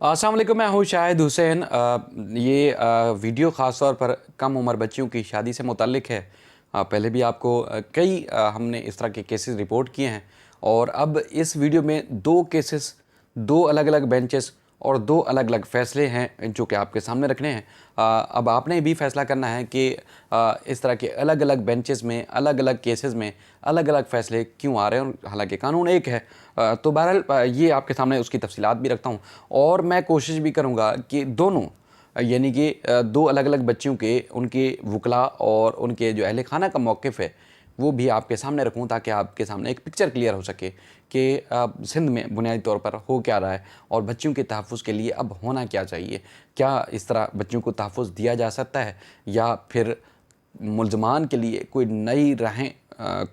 अस्सलाम वालेकुम, मैं हूँ शाहिद हुसैन। ये वीडियो ख़ास तौर पर कम उम्र बच्चियों की शादी से मुतल्लिक है। पहले भी आपको कई हमने इस तरह के केसेस रिपोर्ट किए हैं और अब इस वीडियो में दो केसेस, दो अलग-अलग बेंचेस और दो अलग-अलग फ़ैसले हैं जो कि आपके सामने रखने हैं। अब आपने भी फ़ैसला करना है कि इस तरह के अलग-अलग बेंचेस में, अलग-अलग केसेस में अलग-अलग फ़ैसले क्यों आ रहे हैं, और हालाँकि कानून एक है। तो बहरहाल ये आपके सामने उसकी तफ़सीलात भी रखता हूँ और मैं कोशिश भी करूँगा कि दोनों यानी कि दो अलग-अलग बच्चियों के उनके वुकला और उनके जो अहले खाना का मौक़िफ़ है, वो भी आपके सामने रखूँ ताकि आपके सामने एक पिक्चर क्लियर हो सके कि सिंध में बुनियादी तौर पर हो क्या रहा है और बच्चियों के तहफ़्फ़ुज़ के लिए अब होना क्या चाहिए। क्या इस तरह बच्चियों को तहफ़्फ़ुज़ दिया जा सकता है या फिर मुल्ज़मान के लिए कोई नई राहें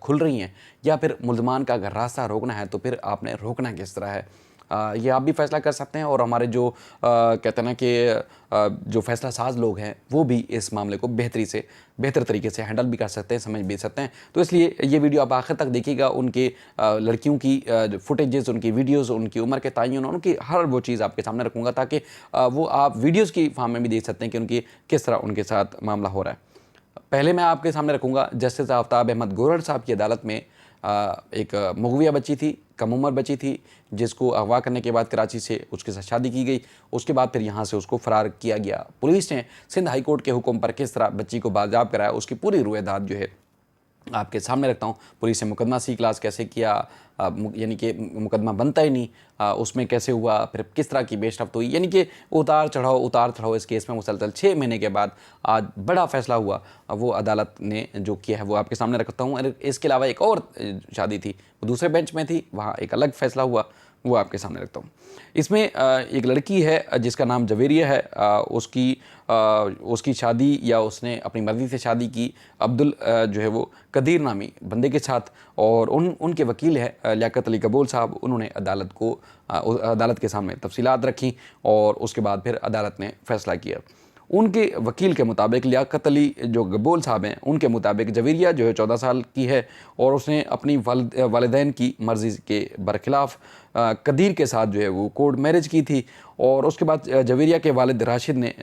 खुल रही हैं, या फिर मुल्ज़मान का अगर रास्ता रोकना है तो फिर आपने रोकना किस तरह है। ये आप भी फ़ैसला कर सकते हैं और हमारे जो कहते हैं ना कि जो फ़ैसला साज़ लोग हैं वो भी इस मामले को बेहतर तरीके से हैंडल भी कर सकते हैं, समझ भी सकते हैं। तो इसलिए ये वीडियो आप आखिर तक देखिएगा। उनके लड़कियों की जो फुटेजेस, उनकी वीडियोज़, उनकी उम्र के तयन, उनकी हर वो चीज़ आपके सामने रखूँगा ताकि वो आप वीडियोज़ की फ़ॉर्म में भी देख सकते हैं कि उनकी किस तरह उनके साथ मामला हो रहा है। पहले मैं आपके सामने रखूँगा जस्टिस आफ्ताब अहमद गोरड़ साहब की अदालत में एक मुग़विया बच्ची थी, कम उम्र बच्ची थी, जिसको अगवा करने के बाद कराची से उसके साथ शादी की गई। उसके बाद फिर यहाँ से उसको फ़रार किया गया। पुलिस ने सिंध हाई कोर्ट के हुक्म पर किस तरह बच्ची को बाज़ाब कराया, उसकी पूरी रुएदाद जो है आपके सामने रखता हूँ। पुलिस ने मुकदमा सी क्लास कैसे किया, यानी कि मुकदमा बनता ही नहीं, उसमें कैसे हुआ, फिर किस तरह की बेशरफ्त हुई, यानी कि उतार चढ़ाव इस केस में मुसलसल 6 महीने के बाद आज बड़ा फ़ैसला हुआ। वो अदालत ने जो किया है वो आपके सामने रखता हूँ। और इसके अलावा एक और शादी थी, वो दूसरे बेंच में थी, वहाँ एक अलग फ़ैसला हुआ, वो आपके सामने रखता हूँ। इसमें एक लड़की है जिसका नाम जवेरिया है। उसकी शादी, या उसने अपनी मर्ज़ी से शादी की अब्दुल जो है वो कदीर नामी बंदे के साथ। और उनके वकील हैं लियाकत अली कबूल साहब। उन्होंने अदालत के सामने तफसीलात रखी और उसके बाद फिर अदालत ने फ़ैसला किया। उनके वकील के मुताबिक, लियाकत अली जो गबोल साहब हैं, उनके मुताबिक जवेरिया जो है 14 साल की है और उसने अपनी वालिदैन की मर्ज़ी के बरखिलाफ़ कदीर के साथ जो है वो कोर्ट मैरिज की थी। और उसके बाद जवेरिया के वालिद राशिद ने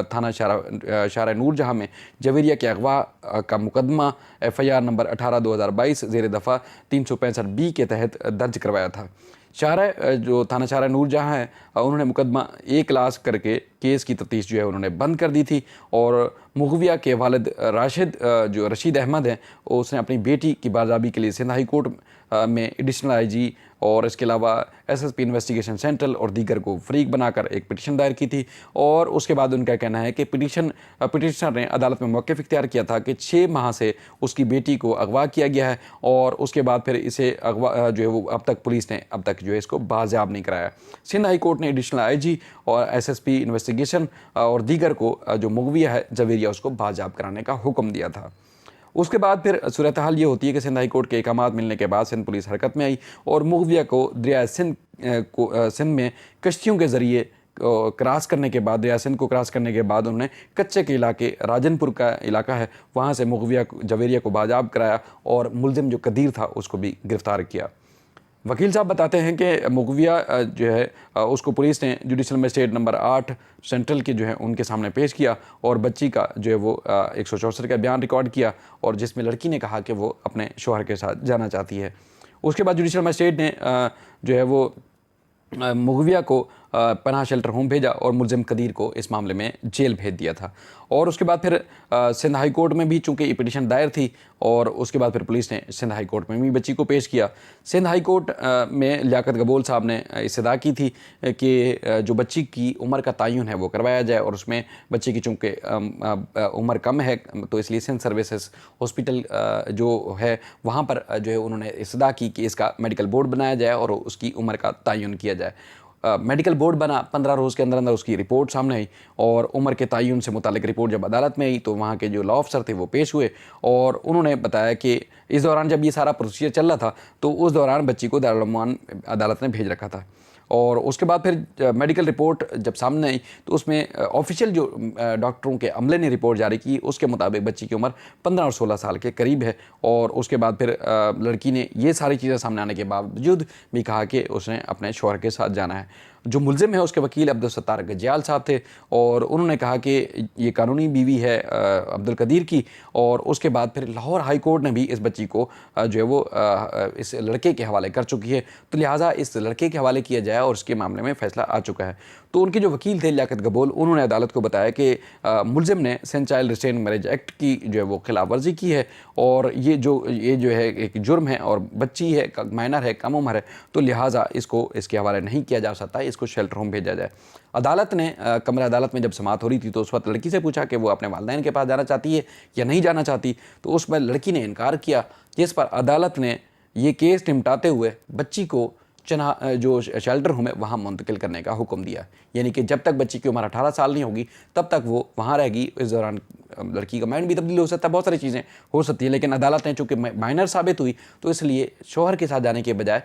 थाना शारा नूरजहाँ में जवेरिया के अगवा का मुकदमा FIR नंबर 18/2022 ज़ेर दफ़ा 365B के तहत दर्ज करवाया था। जो थाना शारा नूरजहाँ है, उन्होंने मुकदमा ए क्लास करके केस की तफ्तीश जो है उन्होंने बंद कर दी थी। और मुग़विया के वालिद जो रशीद अहमद हैं, उसने अपनी बेटी की बारगाही के लिए सिंध हाई कोर्ट में एडिशनल IG और इसके अलावा SSP इन्वेस्टिगेशन सेंट्रल और दीगर को फ़रीक बनाकर एक पिटीशन दायर की थी। और उसके बाद उनका कहना है कि पिटीशनर ने अदालत में मौक़िफ़ इख्तियार किया था कि 6 माह से उसकी बेटी को अगवा किया गया है और उसके बाद फिर इसे अगवा जो है वो पुलिस ने अब तक जो है इसको बाज़याब नहीं कराया। सिंध हाई कोर्ट ने एडिशनल IG और SSP इन्वेस्टिगेशन और दीगर को जो मुग़विया है जवेरिया, उसको बाज़याब कराने का हुक्म दिया था। उसके बाद फिर सूरत हाल ये होती है कि सिंध हाई कोर्ट के अहकामात मिलने के बाद सिंध पुलिस हरकत में आई और मुग़विया को दरिया सिंध में कश्तियों के ज़रिए क्रॉस करने के बाद, दरिया सिंध को क्रॉस करने के बाद उन्होंने कच्चे के इलाके, राजनपुर का इलाका है, वहाँ से जवेरिया को बाज़याब कराया और मुलज़िम जो कदीर था उसको भी गिरफ़्तार किया। वकील साहब बताते हैं कि मुग़विया जो है उसको पुलिस ने जुडिशल मजिस्ट्रेट नंबर 8 सेंट्रल के जो है उनके सामने पेश किया और बच्ची का जो है वो 164 का बयान रिकॉर्ड किया और जिसमें लड़की ने कहा कि वो अपने शौहर के साथ जाना चाहती है। उसके बाद जुडिशल मजिस्ट्रेट ने जो है वो मुग़विया को पनाह शेल्टर होम भेजा और मुलज़िम कदीर को इस मामले में जेल भेज दिया था। और उसके बाद फिर सिंध हाई कोर्ट में भी चूँकि ये पिटीशन दायर थी और उसके बाद फिर पुलिस ने सिंध हाई कोर्ट में भी बच्ची को पेश किया। सिंध हाई कोर्ट में लियाकत गबोल साहब ने इस्तदा की थी कि जो बच्ची की उम्र का तयन है वो करवाया जाए और उसमें बच्ची की चूँकि उम्र कम है तो इसलिए सिंध सर्विसेज हॉस्पिटल जो है वहाँ पर जो है उन्होंने इस्तदा की कि इसका मेडिकल बोर्ड बनाया जाए और उसकी उम्र का तयन किया जाए। मेडिकल बोर्ड बना, 15 रोज़ के अंदर उसकी रिपोर्ट सामने आई और उम्र के तयन से मुतालिक रिपोर्ट जब अदालत में आई तो वहाँ के जो लॉ अफसर थे वो पेश हुए और उन्होंने बताया कि इस दौरान जब ये सारा प्रोसीजर चल रहा था तो उस दौरान बच्ची को दारुल अमान अदालत ने भेज रखा था। और उसके बाद फिर मेडिकल रिपोर्ट जब सामने आई तो उसमें ऑफिशियल जो डॉक्टरों के अमले ने रिपोर्ट जारी की उसके मुताबिक बच्ची की उम्र 15 और 16 साल के करीब है। और उसके बाद फिर लड़की ने ये सारी चीज़ें सामने आने के बावजूद भी कहा कि उसने अपने शौहर के साथ जाना है। जो मुलजिम है उसके वकील अब्दुल सत्तार गज्याल साहब थे और उन्होंने कहा कि ये कानूनी बीवी है अब्दुल कदीर की। और उसके बाद फिर लाहौर हाई कोर्ट ने भी इस बच्ची को जो है वो इस लड़के के हवाले कर चुकी है, तो लिहाजा इस लड़के के हवाले किया जाए और उसके मामले में फ़ैसला आ चुका है। तो उनके जो वकील थे लियाकत गबोल, उन्होंने अदालत को बताया कि मुलजिम ने सेंट चाइल्ड रिस्ट्रेंट मैरिज एक्ट की जो है वो खिलाफ वर्जी की है और ये जो है एक जुर्म है और बच्ची है, माइनर है, कम उम्र है, तो लिहाजा इसको इसके हवाले नहीं किया जा सकता, इसको शेल्टर होम भेजा जाए। अदालत ने कमरा अदालत में जब समाअत हो रही थी तो उस वक्त लड़की से पूछा कि वो अपने वालिदैन के पास जाना चाहती है या नहीं जाना चाहती, तो उस पर लड़की ने इनकार किया, जिस पर अदालत ने ये केस निपटाते हुए बच्ची को जो शेल्टर होम है वहाँ मुंतकिल करने का हुक्म दिया। यानी कि जब तक बच्ची की उम्र 18 साल नहीं होगी तब तक वो वहाँ रहेगी। इस दौरान लड़की का माइंड भी तब्दील हो सकता है, बहुत सारी चीज़ें हो सकती है, लेकिन अदालत ने चूँकि माइनर साबित हुई तो इसलिए शौहर के साथ जाने के बजाय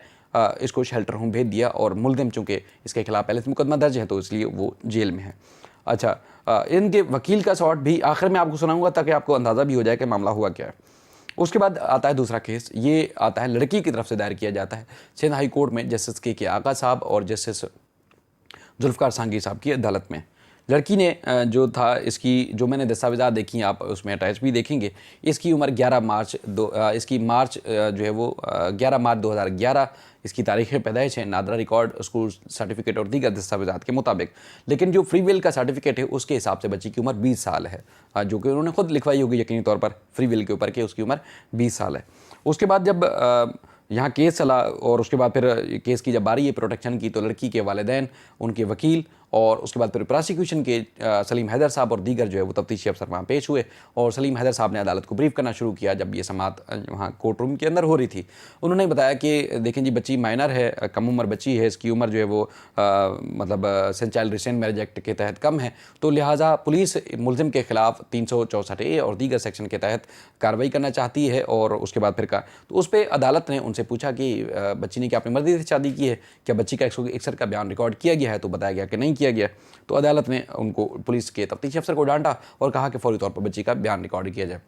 इसको शेल्टर होम भेज दिया। और मुलजिम चूँकि इसके खिलाफ पहले से मुकदमा दर्ज है तो इसलिए वो जेल में है। अच्छा, इनके वकील का शॉट भी आखिर में आपको सुनाऊंगा ताकि आपको अंदाज़ा भी हो जाए कि मामला हुआ क्या है। उसके बाद आता है दूसरा केस, ये आता है लड़की की तरफ से दायर किया जाता है सिंध हाई कोर्ट में जस्टिस के आका साहब और जस्टिस जुल्फ़िकार सांगी साहब की अदालत में। लड़की ने जो था, इसकी जो मैंने दस्तावेज़ात देखी आप उसमें अटैच भी देखेंगे, इसकी उम्र 11 मार्च जो है वो 11 मार्च 2011 इसकी तारीख़ पैदाइश है, नादरा रिकॉर्ड, स्कूल सर्टिफिकेट और दीगर दस्तावेज़ात के मुताबिक। लेकिन जो फ्री विल का सर्टिफिकेट है उसके हिसाब से बच्ची की उम्र 20 साल है, जो कि उन्होंने खुद लिखवाई होगी यकीनी तौर पर फ्री विल के ऊपर कि उसकी उम्र 20 साल है। उसके बाद जब यहाँ केस चला और उसके बाद फिर केस की जब बारी है प्रोटेक्शन की, तो लड़की के वालिदैन, उनके वकील और उसके बाद फिर प्रोसिक्यूशन के सलीम हैदर साहब और दीगर जो है वो तफ्तीशी अफसर वहाँ पेश हुए। और सलीम हैदर साहब ने अदालत को ब्रीफ करना शुरू किया जब ये समाअत वहाँ कोर्ट रूम के अंदर हो रही थी। उन्होंने बताया कि देखें जी, बच्ची माइनर है, कम उम्र बच्ची है, इसकी उम्र जो है वो मतलब सेंट चाइल्ड रिस्ट्रेंट मैरिज एक्ट के तहत कम है, तो लिहाजा पुलिस मुलजिम के खिलाफ 364A और दीगर सेक्शन के तहत कार्रवाई करना चाहती है। और उसके बाद फिर तो उस पर अदालत ने उनसे पूछा कि बच्ची ने क्या अपनी मर्जी से शादी की है, क्या बच्ची का 161 का बयान रिकॉर्ड किया गया है, तो बताया गया कि नहीं किया गया। तो अदालत ने उनको, पुलिस के तफ्तीशी अफसर को डांटा और कहा कि फौरी तौर पर बच्ची का बयान रिकॉर्ड किया जाए।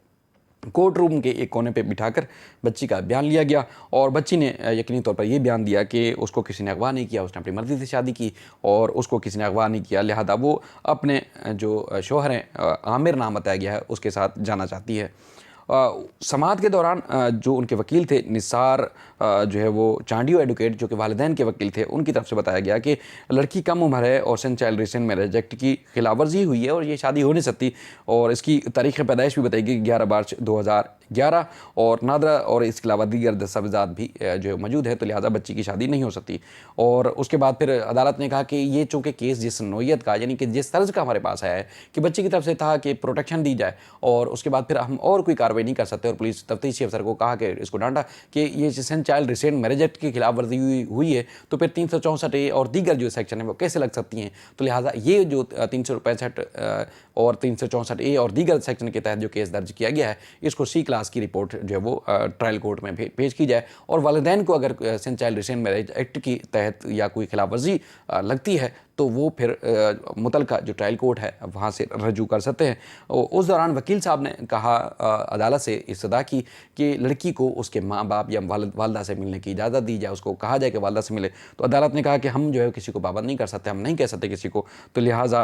कोर्ट रूम के एक कोने पे बिठाकर बच्ची का बयान लिया गया और बच्ची ने यकीनी तौर पर यह बयान दिया कि उसको किसी ने अगवा नहीं किया, उसने अपनी मर्ज़ी से शादी की और उसको किसी ने अगवा नहीं किया, लिहाजा वो अपने जो शौहर हैं आमिर नाम बताया गया है उसके साथ जाना चाहती है। समाअत के दौरान जो उनके वकील थे निसार जो है वो चांडियो एडवोकेट, जो कि वालिदैन के वकील थे, उनकी तरफ से बताया गया कि लड़की कम उम्र है और सेंट चाइल्ड रिस्ट्रेंट मैरिज एक्ट की खिलाफ वर्जी हुई है और ये शादी हो नहीं सकती। और इसकी तारीख़ पैदाइश भी बताई गई 11 मार्च 2011 और नादरा और इसके अलावा दीगर दस्तावेज़ात भी जो है मौजूद है, तो लिहाजा बच्ची की शादी नहीं हो सकती। और उसके बाद फिर अदालत ने कहा कि ये चूँकि केस जिस नोयत का, यानी कि जिस तर्ज का हमारे पास आया है कि बच्ची की तरफ से था कि प्रोटेक्शन दी जाए और उसके बाद फिर हम और कोई कार्रवाई नहीं कर सकते, और पुलिस तफ्तीशी अफसर को कहा कि इसको डांटा कि ये सेंट चाइल्ड रिस्ट्रेंट मैरिज एक्ट की खिलाफ वर्जी हुई है, तो फिर 364A और दीगर जो सेक्शन है वो कैसे लग सकती हैं। तो लिहाजा ये जो 365 और 364A और दीगर सेक्शन के तहत जो केस दर्ज किया गया है, इसको C क्लास की रिपोर्ट जो है वो ट्रायल कोर्ट में पेश की जाए और वालिदैन को अगर सेंट चाइल्ड रिस्ट्रेंट मैरिज एक्ट की तहत या कोई खिलाफ वर्जी लगती है तो वो फिर मुतलका जो ट्रायल कोर्ट है वहाँ से रजू कर सकते हैं। उस दौरान वकील साहब ने कहा, अदालत से इस्तदा की कि लड़की को उसके माँ बाप या वालदा से मिलने की इजाज़त दी जाए, उसको कहा जाए कि वालदा से मिले। तो अदालत ने कहा कि हम जो है किसी को पाबंद नहीं कर सकते, हम नहीं कह सकते किसी को, तो लिहाजा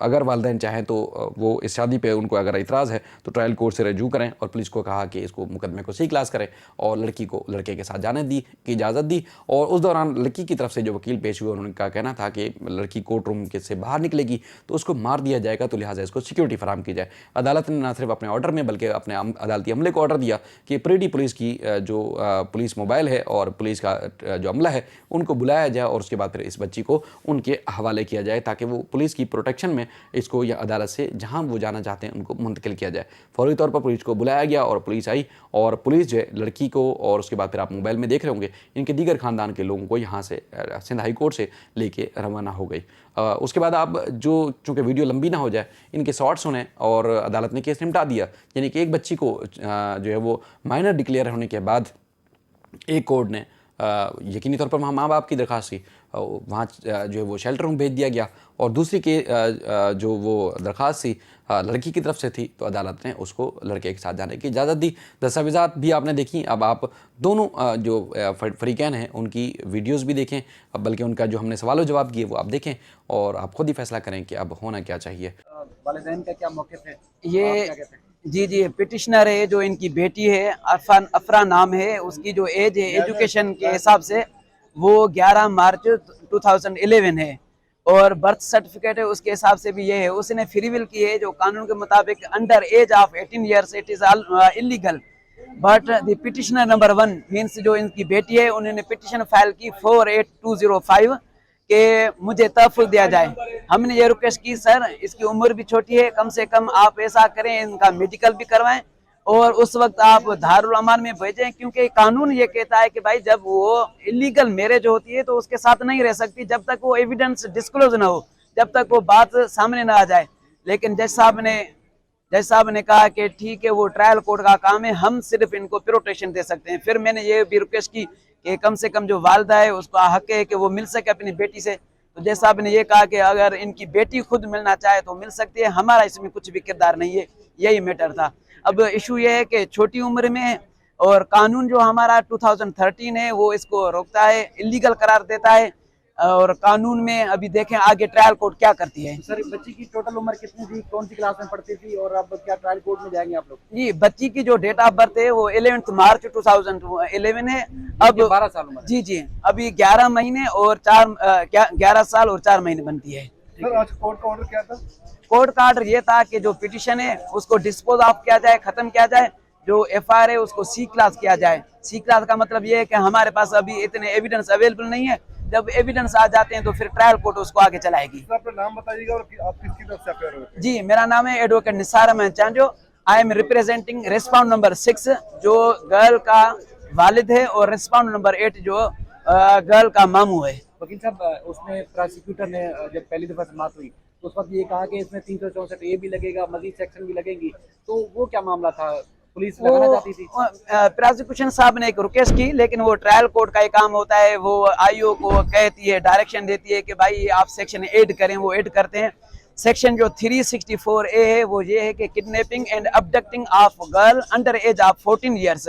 अगर वालिदैन चाहें तो वो इस शादी पे उनको अगर इतराज़ है तो ट्रायल कोर्ट से रजू करें। और पुलिस को कहा कि इसको मुकदमे को C क्लास करें और लड़की को लड़के के साथ जाने की इजाज़त दी। और उस दौरान लड़की की तरफ से जो वकील पेश हुए उन्होंने का कहना था कि लड़की कोर्ट रूम के से बाहर निकलेगी तो उसको मार दिया जाएगा, तो लिहाजा इसको सिक्योरिटी फराहम की जाए। अदालत ने न सिर्फ अपने ऑर्डर में बल्कि अपने अदालती अमले को ऑर्डर दिया कि प्रेडी पुलिस की जो पुलिस मोबाइल है और पुलिस का जो अमला है उनको बुलाया जाए और उसके बाद फिर इस बच्ची को उनके हवाले किया जाए ताकि वो पुलिस की प्रोटेक्शन में इसको या अदालत से जहाँ वो जाना चाहते हैं उनको मुंतकिल किया जाए। फौरी तौर पर पुलिस को बुलाया गया और पुलिस आई और पुलिस जो है लड़की को, और उसके बाद फिर आप मोबाइल में देख रहे होंगे इनके दीगर ख़ानदान के लोगों को यहाँ से सिंध हाई कोर्ट से लेके रवाना हो गई। उसके बाद आप चूँकि वीडियो लंबी ना हो जाए, इनके शॉर्ट सुने और अदालत ने केस निपटा दिया। यानी कि एक बच्ची को जो है वो माइनर डिक्लेयर होने के बाद एक कोर्ट ने यकीनी तौर पर वहाँ माँ बाप की दरख्वास्त थी, वहाँ जो है वो शेल्टर होम भेज दिया गया, और दूसरी के जो वो दरख्वास्त थी लड़की की तरफ से थी, तो अदालत ने उसको लड़के के साथ जाने की इजाज़त दी। दस्तावेज़ात भी आपने देखी। अब आप दोनों जो फरीकैन हैं उनकी वीडियोस भी देखें, बल्कि उनका जो हमने सवाल जवाब किए वो आप देखें और आप खुद ही फैसला करें कि अब होना क्या चाहिए। वालिदैन का क्या मौक़िफ़ है? ये जी पिटिशनर है, जो इनकी बेटी है अफरा नाम है, उसकी जो एज है एजुकेशन के हिसाब से वो 11 मार्च 2011 है, और बर्थ सर्टिफिकेट है उसके हिसाब से भी ये है। उसने फ्री विल की है, जो कानून के मुताबिक under age of 18 years it is illegal, but the petitioner number 1 means जो इनकी बेटी है, उन्होंने पिटिशन फाइल की 48205 कि मुझे तहफ़्फ़ुज़ दिया जाए। हमने ये रिक्वेस्ट की, सर इसकी उम्र भी छोटी है, कम से कम आप ऐसा करें इनका मेडिकल भी करवाएं और उस वक्त आप दारुल अमान में भेजें, क्योंकि कानून ये कहता है कि भाई जब वो इलीगल मैरिज होती है तो उसके साथ नहीं रह सकती जब तक वो एविडेंस डिस्क्लोज ना हो, जब तक वो बात सामने ना आ जाए। लेकिन जज साहब ने कहा कि ठीक है, वो ट्रायल कोर्ट का काम है, हम सिर्फ इनको प्रोटेक्शन दे सकते हैं। फिर मैंने ये भी रिक्वेस्ट की कि कम से कम जो वालदा है उसका हक है कि वो मिल सके अपनी बेटी से। तो जज साहब ने ये कहा कि अगर इनकी बेटी खुद मिलना चाहे तो मिल सकती है, हमारा इसमें कुछ भी किरदार नहीं है, यही मैटर था। अब इशू ये है कि छोटी उम्र में है और कानून जो हमारा 2013 है वो इसको रोकता है, इलीगल करार देता है, और कानून में अभी देखें आगे ट्रायल कोर्ट क्या करती है। सर बच्ची की टोटल उम्र कितनी थी, कौन सी क्लास में पढ़ती थी, और अब क्या ट्रायल कोर्ट में जाएंगे आप लोग? जी, बच्ची की जो डेट ऑफ बर्थ है वो 11 मार्च 2011 है। अब 12 साल उम्र। जी अभी 11 महीने और 11 साल और 4 महीने बनती है। सर आज कोर्ट का ऑर्डर क्या था? कोर्ट का ऑर्डर ये था कि जो पिटिशन है उसको डिस्पोज ऑफ किया जाए, खत्म किया जाए, जो एफआईआर है उसको सी क्लास किया जाए। सी क्लास का मतलब ये है कि हमारे पास अभी इतने एविडेंस अवेलेबल नहीं है, जब एविडेंस आ जाते हैं तो फिर ट्रायल कोर्ट उसको आगे चलाएगी। अपना नाम बताइएगा और आप किसकी तरफ से अपेयर हुए? जी, मेरा नाम है advocate Nisar Ahmed Chanjo. I am representing respondent number 6 जो गर्ल का वालिद है, और रिस्पाउंड नंबर 8 जो गर्ल का मामू है। वकील साहब, उसमें प्रोसिक्यूटर ने जब पहली दफा समाप्त हुई तो उस वक्त ये कहा कि इसमें 364 ए भी लगेगा, मजीद सेक्शन भी लगेंगी, तो वो क्या मामला था? पुलिस लगाना चाहती थी? प्रोसिक्यूशन साहब ने एक रिक्वेस्ट की, लेकिन वो ट्रायल कोर्ट का ही काम होता है, वो आईओ को कहती है, डायरेक्शन देती है कि भाई आप सेक्शन ऐड करें, वो ऐड करते हैं। सेक्शन जो 364A है वो ये है कि kidnapping and abducting of girl under age of 14 years.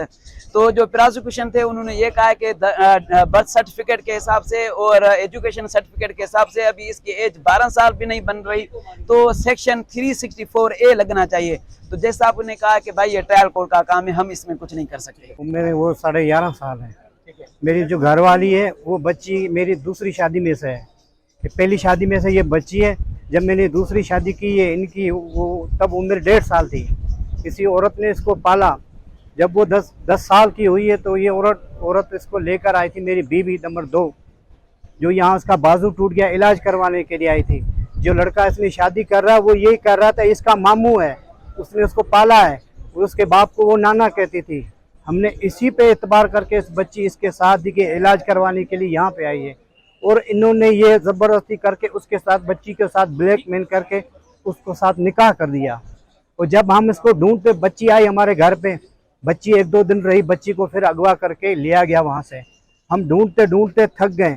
तो जो प्रोसिक्यूशन थे उन्होंने ये कहा कि बर्थ सर्टिफिकेट के हिसाब से और एजुकेशन सर्टिफिकेट के हिसाब से अभी इसकी एज 12 साल भी नहीं बन रही, तो सेक्शन 364A लगना चाहिए। तो जैसा आपने कहा कि भाई ये ट्रायल कोर्ट का काम है, हम इसमें कुछ नहीं कर सकते। मेरे वो 11.5 साल है। मेरी जो घरवाली है वो बच्ची मेरी दूसरी शादी में से है, पहली शादी में से ये बच्ची है। जब मैंने दूसरी शादी की है इनकी, वो तब उम्र 1.5 साल थी। किसी औरत ने इसको पाला, जब वो 10 साल की हुई है तो ये औरत इसको लेकर आई थी, मेरी बीवी नंबर 2, जो यहाँ उसका बाजू टूट गया, इलाज करवाने के लिए आई थी। जो लड़का इसमें शादी कर रहा है वो यही कर रहा था, इसका मामू है, उसने उसको पाला है, उसके बाप को वो नाना कहती थी। हमने इसी पे एतबार करके इस बच्ची इसके साथ दी के इलाज करवाने के लिए यहाँ पे आई है, और इन्होंने ये ज़बरदस्ती करके उसके साथ, बच्ची के साथ ब्लैकमेल करके उसको साथ निकाह कर दिया। और जब हम इसको ढूंढते, बच्ची आई हमारे घर पे, बच्ची 1-2 दिन रही, बच्ची को फिर अगवा करके लिया गया वहाँ से। हम ढूंढते ढूंढते थक गए,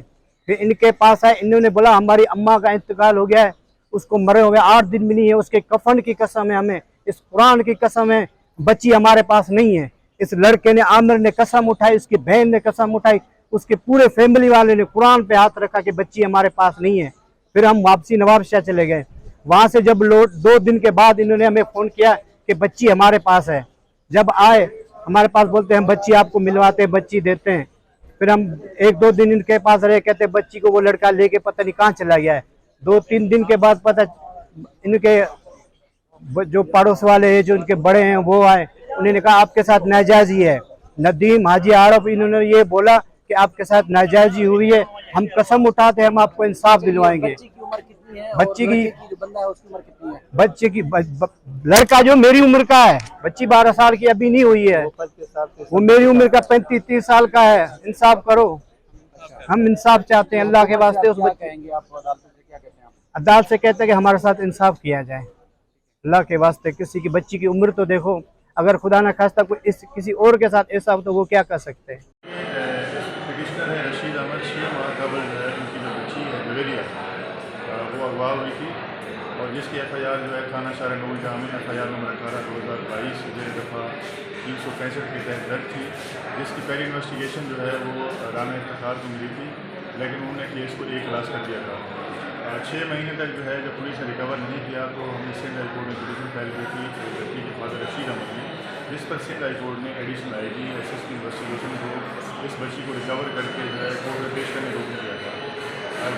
फिर इनके पास आए, इन्होंने बोला हमारी अम्मा का इंतकाल हो गया है, उसको मरे हुए 8 दिन मिली है, उसके कफन की कसम है, हमें इस कुरान की कसम है, बच्ची हमारे पास नहीं है। इस लड़के ने, आमिर ने कसम उठाई, उसकी बहन ने कसम उठाई, उसके पूरे फैमिली वाले ने कुरान पे हाथ रखा कि बच्ची हमारे पास नहीं है। फिर हम वापसी नवाबशाह चले गए। वहाँ से जब 2 दिन के बाद इन्होंने हमें फ़ोन किया कि बच्ची हमारे पास है। जब आए हमारे पास, बोलते हैं हम बच्ची आपको मिलवाते हैं, बच्ची देते हैं। फिर हम 1-2 दिन इनके पास रहे, कहते बच्ची को वो लड़का लेके पता नहीं कहाँ चला गया है। 2-3 दिन के बाद पता, इनके जो पड़ोस वाले हैं, जो इनके बड़े हैं, वो आए, उन्होंने कहा आपके साथ नाजायजी है। नदीम हाजी आरफ, इन्होंने ये बोला कि आपके साथ नाजायजी हुई है, हम कसम उठाते हैं हम आपको इंसाफ दिलवाएंगे। बच्ची की उम्र कितनी है? बच्ची की जो बंदा है उसकी उम्र कितनी है? बच्चे की लड़का जो मेरी उम्र का है, बच्ची 12 साल की अभी नहीं हुई है, वो मेरी उम्र का 35-30 साल का है। इंसाफ करो, हम इंसाफ चाहते हैं अल्लाह के वास्ते। उस क्या कहेंगे आप, अदालत से क्या कहते हैं आप? अदालत से कहते हैं कि हमारे साथ इंसाफ किया जाए। अल्लाह के वास्ते किसी की बच्ची की उम्र तो देखो, अगर खुदा न खास्ता कोई किसी और के साथ ऐसा हो तो वो क्या कर सकते हैं। पिटिशनर है रशीद अहमद, 6 माह कबल जो है उनकी जो बच्ची है जवेरिया, वो अगवा हुई थी और जिसकी एफआईआर जो है थाना शार नूर जाम एफआईआर नंबर 18/2022 जेर दफ़ा 365 के तहत दर्ज थी, जिसकी पहली इन्वेस्टिगेशन जो है वो राना इफ्तिखार को मिली थी, लेकिन उन्होंने केस को 1 क्लास कर दिया था। 6 महीने तक जो है जब पुलिस ने रिकवर नहीं किया तो हमने सिंध हाई कोर्ट में पिटीशन फाइल की थी लड़की के फादर रशीद अहमद ने, जिस पर सिंध हाई कोर्ट ने एडिशनल आईजी एसएस की इन्वेस्टिगेशन को इस बच्ची को रिकवर करके जो है कोर्ट में पेश करने को रोक दिया था।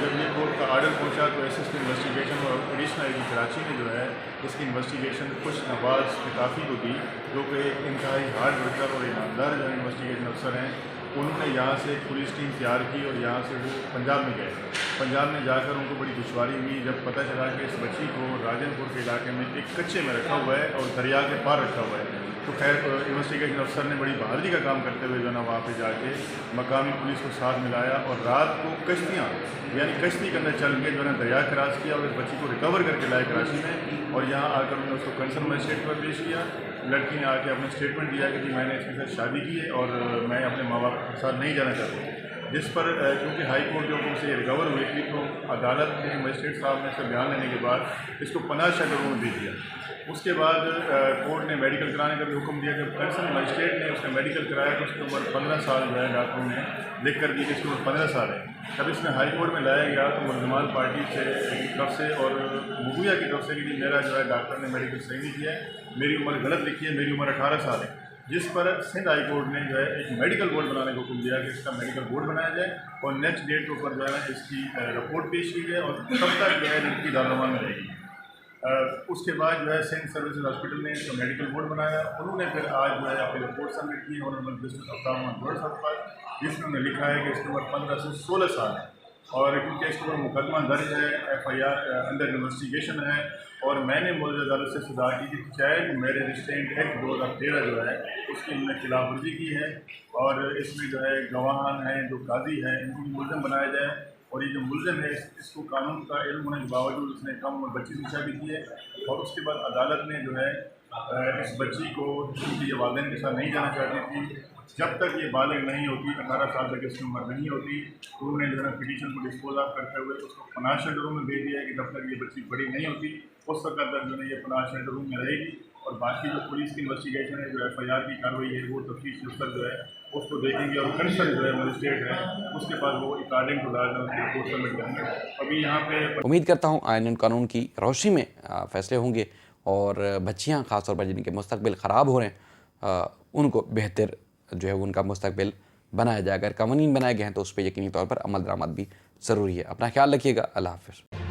जब ये कोर्ट का आर्डर पहुंचा तो एसएस की इन्वेस्टिगेशन और एडिशनल आईजी कराची ने जो है इसकी इन्वेस्टिगेशन कुछ नवाज किताफी को दी, जो कि एक इंतहाई हार्ड वर्कर और ईमानदार जो इन्वेस्टिगेशन अफसर हैं। उन्होंने यहाँ से एक पुलिस टीम तैयार की और यहाँ से वो पंजाब में गए। पंजाब में जाकर उनको बड़ी दुश्वारी हुई जब पता चला कि इस बच्ची को राजनपुर के इलाके में एक कच्चे में रखा हुआ है और दरिया के पार रखा हुआ है। तो खैर इन्वेस्टिगेशन अफसर ने बड़ी बहादुरी का काम करते हुए जो है ना वहाँ पर जाके मकामी पुलिस को साथ मिलाया और रात को कश्तियाँ यानी कश्ती के अंदर चल के जो है ना दरिया क्रॉस किया और इस बच्ची को रिकवर करके लाए कराची में और यहाँ आकर उन्होंने उसको कंसर्न मजिस्ट्रेट पर पेश किया। लड़की ने आके अपना स्टेटमेंट दिया कि जी मैंने इसके साथ शादी की है और मैं अपने माँ बाप के साथ नहीं जाना चाहती, जिस पर क्योंकि हाई कोर्ट जो उनसे रिकवर हुई थी तो अदालत ने मजिस्ट्रेट साहब ने इसका बयान लेने के बाद इसको 50 शर्तों में दे दिया। उसके बाद कोर्ट ने मेडिकल कराने का भी हुक्म दिया। जब कंसर्न मजिस्ट्रेट ने उसका मेडिकल कराया तो उसकी उम्र 15 साल जो है डॉक्टरों ने लिख कर दी कि इसकी उम्र 15 साल है। तब इसमें हाई कोर्ट में लाया गया तो मुलजमान पार्टी से की तरफ से और मुगुया की तरफ से कि मेरा जो है डॉक्टर ने मेडिकल सही नहीं किया है, मेरी उम्र गलत लिखी है, मेरी उम्र 18 साल है, जिस पर सिंध हाई कोर्ट ने जो है एक मेडिकल बोर्ड बनाने को हुक्म दिया कि इसका मेडिकल बोर्ड बनाया जाए और नेक्स्ट डेट के ऊपर जो है ना इसकी रिपोर्ट पेश की जाए और तब तक जो है लड़की दारमान में रहेगी। उसके बाद जो है सेंट सर्विसेज हॉस्पिटल ने इसका मेडिकल बोर्ड बनाया। उन्होंने फिर आज जो है अपनी रिपोर्ट सबमिट की ऑनरेबल डिस्ट्रिक्ट अफ्ताब पर, जिसमें उन्होंने लिखा है कि इसकी उम्र 15 से 16 साल है और क्योंकि इसके ऊपर मुकदमा दर्ज है, एफआईआर अंडर इन्वेस्टिगेशन है और मैंने मौजूद अदालत से सदा की कि चाइल्ड मैरिज रिस्ट्रेंट एक्ट 2013 जो है उसकी उन्होंने खिलाफ वर्जी की है और इसमें जो है गवाहान हैं, जो काजी हैं, इनको मुलज़म बनाया जाए और ये जो मुलज़म है इसको कानून का इल्म होने के बावजूद उसने कम उम्र बच्ची से शादी की है और उसके बाद अदालत ने जो है इस बच्ची को क्योंकि ये वालिदैन के साथ नहीं जाना चाहती थी, जब तक ये बालिग नहीं होती 18 साल तक इसकी उम्र नहीं होती तो उन्होंने जो है पिटीशन को डिस्पोज ऑफ करते हुए उसको पनाह शेल्टर रूम में भेज दिया है कि जब तक ये बच्ची बड़ी नहीं होती उस वक्त तक जो है ये पनाह शेल्टर रूम में रहेगी और बाकी जो पुलिस की इन्वेस्टिगेशन है, जो एफआईआर की कार्रवाई है वो तफ्तीश अफसर जो है उसको देखेंगे और कंसर्न जो है मजिस्ट्रेट है उसके बाद वो according to law report submit करेंगे। अभी यहाँ पे उम्मीद करता हूँ आईन और कानून की रोशनी में फैसले होंगे और बच्चियाँ ख़ासतौर पर जिनके मुस्तकबिल ख़राब हो रहे हैं उनको बेहतर जो है उनका मुस्तकबिल बनाया जाए। अगर कानून बनाए गए हैं तो उस पर यकीनी तौर पर अमल दरामद भी ज़रूरी है। अपना ख्याल रखिएगा। अल्लाह हाफ़िज़।